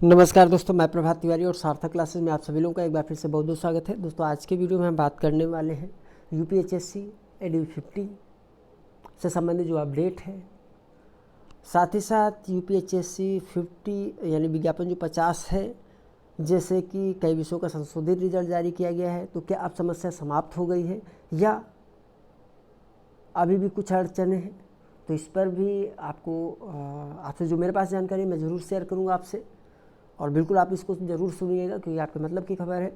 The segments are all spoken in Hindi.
नमस्कार दोस्तों, मैं प्रभात तिवारी और सार्थक क्लासेस में आप सभी लोगों का एक बार फिर से बहुत बहुत स्वागत है। दोस्तों, आज के वीडियो में हम बात करने वाले हैं यूपीएचएससी एडी 50 से संबंधित जो अपडेट है, साथ ही साथ यूपीएचएससी 50 यानी विज्ञापन जो 50 है, जैसे कि कई विषयों का संशोधित रिजल्ट जारी किया गया है, तो क्या अब समस्या समाप्त हो गई है या अभी भी कुछ अड़चने हैं, तो इस पर भी आपसे जो मेरे पास जानकारी मैं ज़रूर शेयर करूँगा आपसे, और बिल्कुल आप इसको ज़रूर सुनिएगा क्योंकि आपके मतलब की खबर है।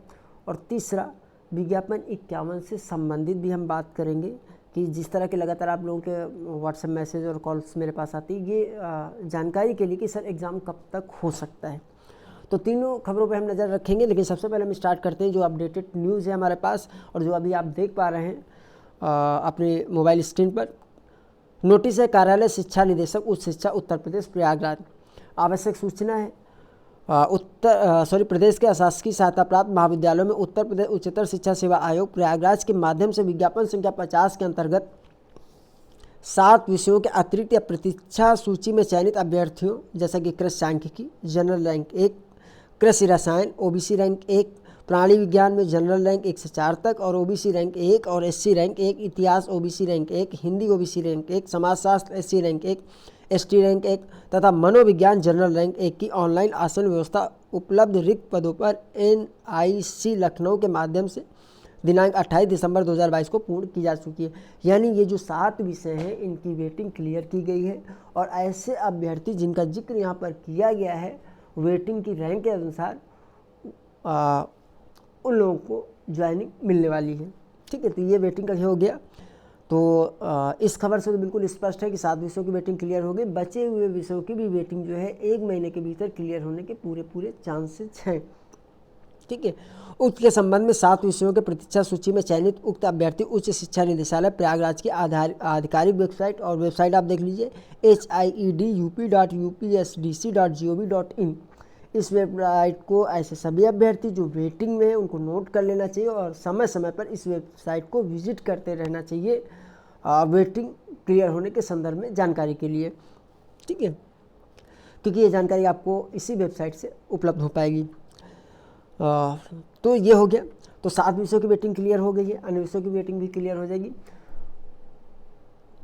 और तीसरा, विज्ञापन 51 से संबंधित भी हम बात करेंगे कि जिस तरह के लगातार आप लोगों के व्हाट्सएप मैसेज और कॉल्स मेरे पास आती है, ये जानकारी के लिए कि सर एग्ज़ाम कब तक हो सकता है। तो तीनों खबरों पर हम नज़र रखेंगे, लेकिन सबसे पहले हम स्टार्ट करते हैं जो अपडेटेड न्यूज़ है हमारे पास और जो अभी आप देख पा रहे हैं अपने मोबाइल स्क्रीन पर। नोटिस है, कार्यालय शिक्षा निदेशक उच्च शिक्षा उत्तर प्रदेश प्रयागराज। आवश्यक सूचना है, प्रदेश के अशासकीय सहायता प्राप्त महाविद्यालयों में उत्तर प्रदेश उच्चतर शिक्षा सेवा आयोग प्रयागराज के माध्यम से विज्ञापन संख्या 50 के अंतर्गत 7 विषयों के अतिरिक्त या प्रतीक्षा सूची में चयनित अभ्यर्थियों जैसा कि कृषि सांख्यिकी जनरल रैंक 1, कृषि रसायन ओबीसी रैंक 1, प्राणी विज्ञान में जनरल रैंक 1 से 4 तक और ओबीसी रैंक 1 और एससी रैंक 1, इतिहास OBC rank 1, Hindi OBC rank 1, समाजशास्त्र एससी रैंक 1, एसटी रैंक 1 तथा मनोविज्ञान जनरल रैंक 1 की ऑनलाइन आसन व्यवस्था उपलब्ध रिक्त पदों पर एनआईसी लखनऊ के माध्यम से दिनांक 28 दिसंबर 2022 को पूर्ण की जा चुकी है। यानी ये जो 7 विषय हैं, इनकी वेटिंग क्लियर की गई है और ऐसे अभ्यर्थी जिनका जिक्र यहाँ पर किया गया है, वेटिंग की रैंक के अनुसार उन लोगों को ज्वाइनिंग मिलने वाली है। ठीक है, तो ये वेटिंग का हो गया। तो इस खबर से तो बिल्कुल स्पष्ट है कि 7 विषयों की वेटिंग क्लियर हो गई। बचे हुए विषयों की भी वेटिंग जो है 1 महीने के भीतर क्लियर होने के पूरे चांसेस हैं। ठीक है, उक्त के संबंध में 7 विषयों के प्रतीक्षा सूची में चयनित उक्त अभ्यर्थी उच्च शिक्षा निदेशालय प्रयागराज की आधिकारिक वेबसाइट, और वेबसाइट आप देख लीजिए hied.up.upsdc.gov.in। इस वेबसाइट को ऐसे सभी अभ्यर्थी जो वेटिंग में हैं उनको नोट कर लेना चाहिए और समय समय पर इस वेबसाइट को विजिट करते रहना चाहिए वेटिंग क्लियर होने के संदर्भ में जानकारी के लिए। ठीक है, क्योंकि ये जानकारी आपको इसी वेबसाइट से उपलब्ध हो पाएगी। तो ये हो गया। तो 7 विषयों की वेटिंग क्लियर हो गई है, अन्य विषयों की वेटिंग भी क्लियर हो जाएगी।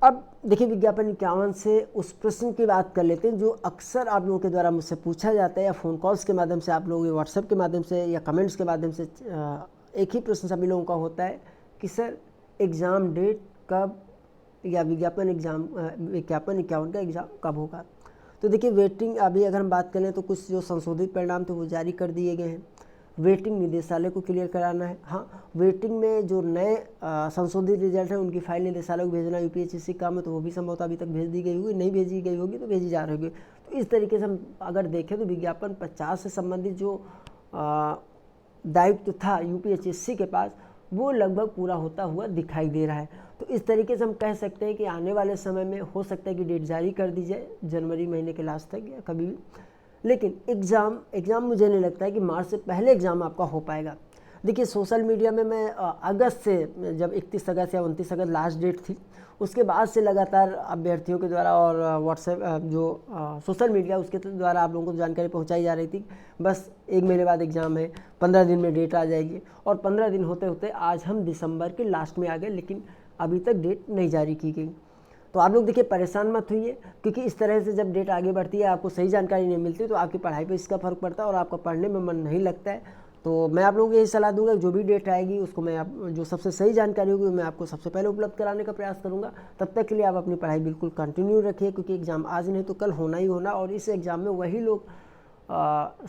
अब देखिए, विज्ञापन 51 से उस प्रश्न की बात कर लेते हैं जो अक्सर आप लोगों के द्वारा मुझसे पूछा जाता है, या फ़ोन कॉल्स के माध्यम से, आप लोगों के व्हाट्सएप के माध्यम से या कमेंट्स के माध्यम से। एक ही प्रश्न सभी लोगों का होता है कि सर एग्ज़ाम डेट कब, या विज्ञापन 51 का एग्ज़ाम कब होगा। तो देखिए, वेटिंग अभी अगर हम बात करें तो कुछ जो संशोधित परिणाम थे वो जारी कर दिए गए हैं। वेटिंग निदेशालय को क्लियर कराना है। हाँ, वेटिंग में जो नए संशोधित रिजल्ट हैं उनकी फाइल निदेशालय को भेजना यूपीएचएससी काम है, तो वो भी संभवतः अभी तक भेज दी गई होगी, नहीं भेजी गई होगी तो भेजी जा रही होगी। तो इस तरीके से हम अगर देखें तो विज्ञापन 50 से संबंधित जो दायित्व था यूपीएचएससी के पास, वो लगभग पूरा होता हुआ दिखाई दे रहा है। तो इस तरीके से हम कह सकते हैं कि आने वाले समय में हो सकता है कि डेट जारी कर दी जाए जनवरी महीने के लास्ट तक या कभी भी। लेकिन एग्ज़ाम मुझे नहीं लगता है कि मार्च से पहले एग्ज़ाम आपका हो पाएगा। देखिए, सोशल मीडिया में मैं अगस्त से, जब 31 अगस्त या 29 अगस्त लास्ट डेट थी, उसके बाद से लगातार अभ्यर्थियों के द्वारा और व्हाट्सएप जो सोशल मीडिया उसके द्वारा आप लोगों को जानकारी पहुंचाई जा रही थी, बस 1 महीने बाद एग्ज़ाम है, 15 दिन में डेट आ जाएगी। और 15 दिन होते होते आज हम दिसंबर के लास्ट में आ गए, लेकिन अभी तक डेट नहीं जारी की गई। तो आप लोग देखिए, परेशान मत होइए, क्योंकि इस तरह से जब डेट आगे बढ़ती है, आपको सही जानकारी नहीं मिलती, तो आपकी पढ़ाई पे इसका फ़र्क पड़ता है और आपका पढ़ने में मन नहीं लगता है। तो मैं आप लोगों को यही सलाह दूंगा, जो भी डेट आएगी उसको मैं जो सबसे सही जानकारी होगी मैं आपको सबसे पहले उपलब्ध कराने का प्रयास करूँगा। तब तक के लिए आप अपनी पढ़ाई बिल्कुल कंटिन्यू रखिए, क्योंकि एग्ज़ाम आज नहीं तो कल होना ही होना, और इस एग्ज़ाम में वही लोग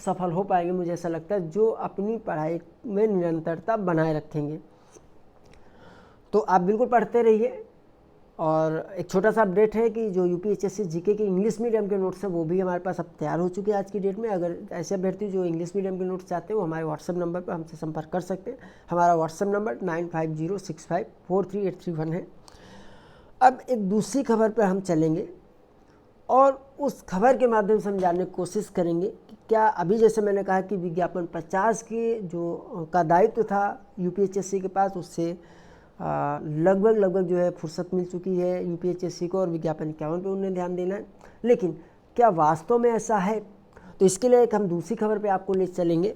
सफल हो पाएंगे, मुझे ऐसा लगता है, जो अपनी पढ़ाई में निरंतरता बनाए रखेंगे। तो आप बिल्कुल पढ़ते रहिए। और एक छोटा सा अपडेट है कि जो यूपीएचएससी जीके के इंग्लिश मीडियम के नोट्स हैं वो भी हमारे पास अब तैयार हो चुके हैं आज की डेट में। अगर ऐसे अभ्यर्थी जो इंग्लिश मीडियम के नोट्स चाहते हैं वो हमारे व्हाट्सएप नंबर पर हमसे संपर्क कर सकते हैं। हमारा व्हाट्सएप नंबर 9506543831 है। अब एक दूसरी खबर पर हम चलेंगे और उस खबर के माध्यम से हम जानने की कोशिश करेंगे कि क्या अभी, जैसे मैंने कहा कि विज्ञापन 50 के जो का दायित्व था यूपीएचएससी के पास, उससे लगभग जो है फुर्सत मिल चुकी है यूपीएचएससी को, और विज्ञापन 51 पे उन्हें ध्यान देना है। लेकिन क्या वास्तव में ऐसा है? तो इसके लिए एक हम दूसरी खबर पे आपको ले चलेंगे